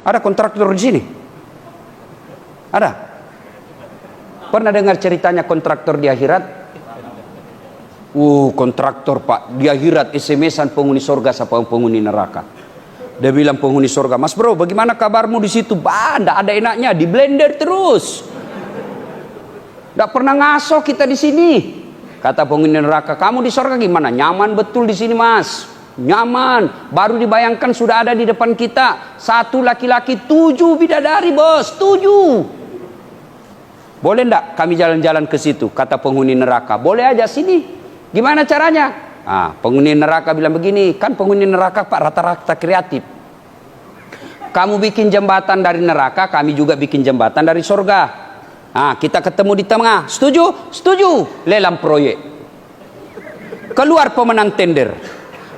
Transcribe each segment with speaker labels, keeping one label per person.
Speaker 1: Ada kontraktor di sini? Ada? Pernah dengar ceritanya kontraktor di akhirat? Kontraktor pak, di akhirat SMS-an penghuni surga sama penghuni neraka. Dia bilang penghuni surga, "Mas bro, bagaimana kabarmu di situ?" Nggak ada enaknya, di blender terus. Nggak pernah ngaso kita di sini. Kata penghuni neraka, "Kamu di surga gimana?" "Nyaman betul di sini mas, nyaman. Baru dibayangkan sudah ada di depan kita 1 laki-laki 7 bidadari bos, 7. Boleh ndak kami jalan-jalan ke situ?" Kata penghuni neraka, "Boleh aja sini." "Gimana caranya?" Penghuni neraka bilang begini, kan penghuni neraka pak rata-rata kreatif. "Kamu bikin jembatan dari neraka, kami juga bikin jembatan dari surga. Kita ketemu di tengah. Setuju?" "Setuju." Lelang proyek. Keluar pemenang tender.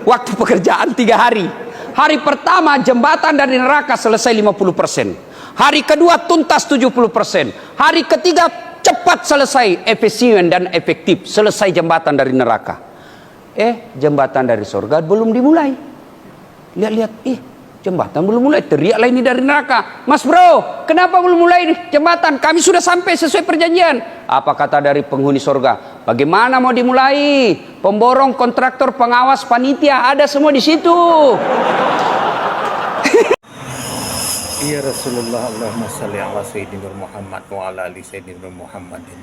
Speaker 1: Waktu pekerjaan 3 hari. Hari pertama jembatan dari neraka selesai 50%. Hari kedua tuntas 70%. Hari ketiga cepat selesai, efisien dan efektif. Selesai jembatan dari neraka. Jembatan dari surga belum dimulai. Lihat-lihat, jembatan belum mulai. Teriaklah ini dari neraka, "Mas bro, kenapa belum mulai nih jembatan? Kami sudah sampai sesuai perjanjian." Apa kata dari penghuni surga? "Bagaimana mau dimulai? Pemborong, kontraktor, pengawas, panitia ada semua di situ."
Speaker 2: Ya Rasulullah, Allahumma salli ala Sayyidina Muhammad wa ala ali Sayyidina Muhammadin.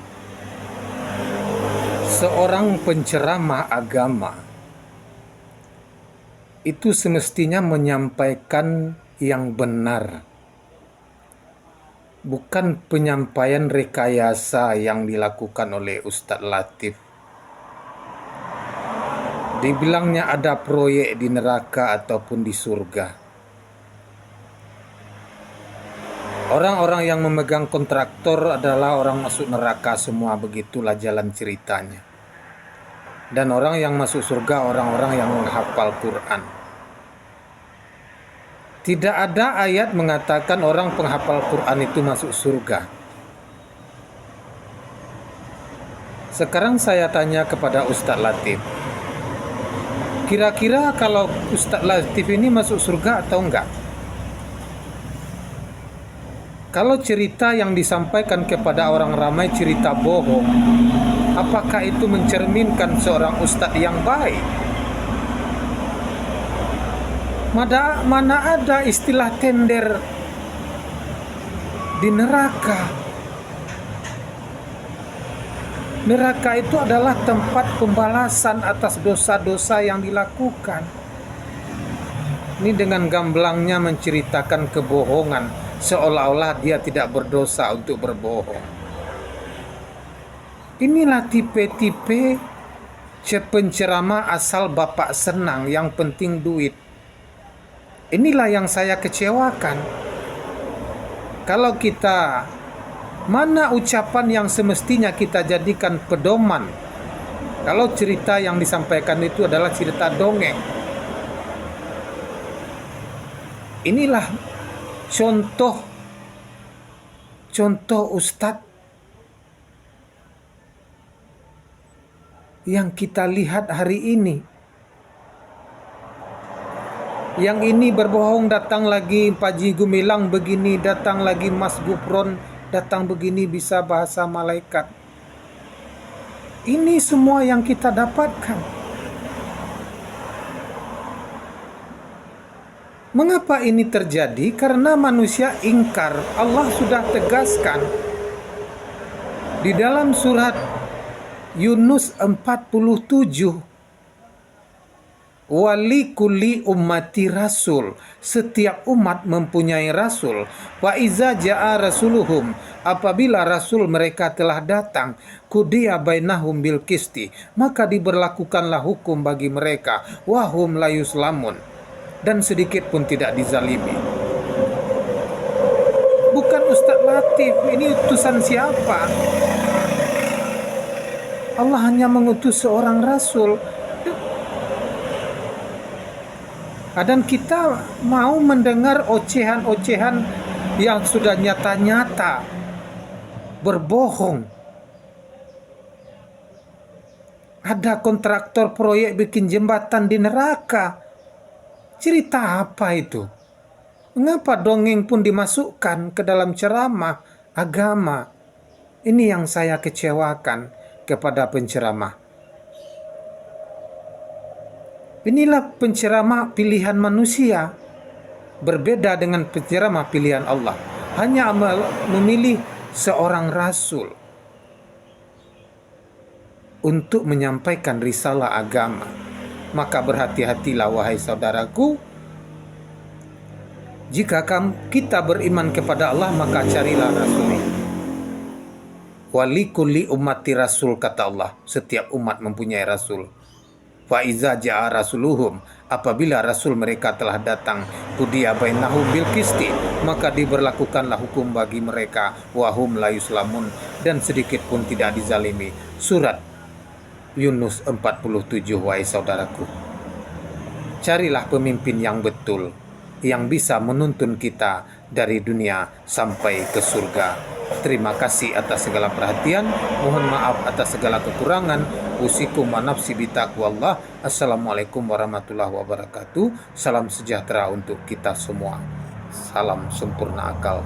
Speaker 2: Seorang penceramah agama itu semestinya menyampaikan yang benar, bukan penyampaian rekayasa yang dilakukan oleh Ustadz Latif. Dibilangnya ada proyek di neraka ataupun di surga. Orang-orang yang memegang kontraktor adalah orang masuk neraka semua, begitulah jalan ceritanya. Dan orang yang masuk surga orang-orang yang menghafal Quran. Tidak ada ayat mengatakan orang penghafal Quran itu masuk surga. Sekarang saya tanya kepada Ustadz Latif, kira-kira kalau Ustadz Latif ini masuk surga atau enggak? Kalau cerita yang disampaikan kepada orang ramai cerita bohong, apakah itu mencerminkan seorang ustadz yang baik? Mana ada istilah tender di neraka? Neraka itu adalah tempat pembalasan atas dosa-dosa yang dilakukan. Ini dengan gamblangnya menceritakan kebohongan, seolah-olah dia tidak berdosa untuk berbohong. Inilah tipe-tipe penceramah asal bapak senang, yang penting duit. Inilah yang saya kecewakan. Kalau kita, mana ucapan yang semestinya kita jadikan pedoman? Kalau cerita yang disampaikan itu adalah cerita dongeng. Inilah contoh ustadz yang kita lihat hari ini. Yang ini berbohong, datang lagi Paji Gumilang begini, datang lagi Mas Gupron, datang begini bisa bahasa malaikat. Ini semua yang kita dapatkan. Mengapa ini terjadi? Karena manusia ingkar. Allah sudah tegaskan di dalam surat Yunus 47, "Wali kulli ummati rasul." Setiap umat mempunyai rasul. Wa iza ja'a rasuluhum, apabila rasul mereka telah datang, qudiya bainahum bil qisti, maka diberlakukanlah hukum bagi mereka, wahum la yuslamun, dan sedikit pun tidak dizalimi. Bukan Ustadz Latif, ini utusan siapa? Allah hanya mengutus seorang rasul. Dan kita mau mendengar ocehan-ocehan yang sudah nyata-nyata berbohong. Ada kontraktor proyek bikin jembatan di neraka. Cerita apa itu? Mengapa dongeng pun dimasukkan ke dalam ceramah agama? Ini yang saya kecewakan kepada penceramah. Inilah penceramah pilihan manusia, berbeda dengan penceramah pilihan Allah. Hanya memilih seorang rasul untuk menyampaikan risalah agama. Maka berhati-hatilah wahai saudaraku, jika kita beriman kepada Allah, maka carilah rasul. Wali kulli ummati rasul, kata Allah. Setiap umat mempunyai rasul. Fa iza ja'a rasuluhum, apabila rasul mereka telah datang, qudiya bainahum bil qisti, maka diberlakukanlah hukum bagi mereka, wahum la yuslamun, dan sedikit pun tidak dizalimi. Surat Yunus 47. Wahai saudaraku, carilah pemimpin yang betul, yang bisa menuntun kita dari dunia sampai ke surga. Terima kasih atas segala perhatian. Mohon maaf atas segala kekurangan. Usikum wa nafsi bitaqwallah. Assalamualaikum warahmatullahi wabarakatuh. Salam sejahtera untuk kita semua. Salam sempurna akal.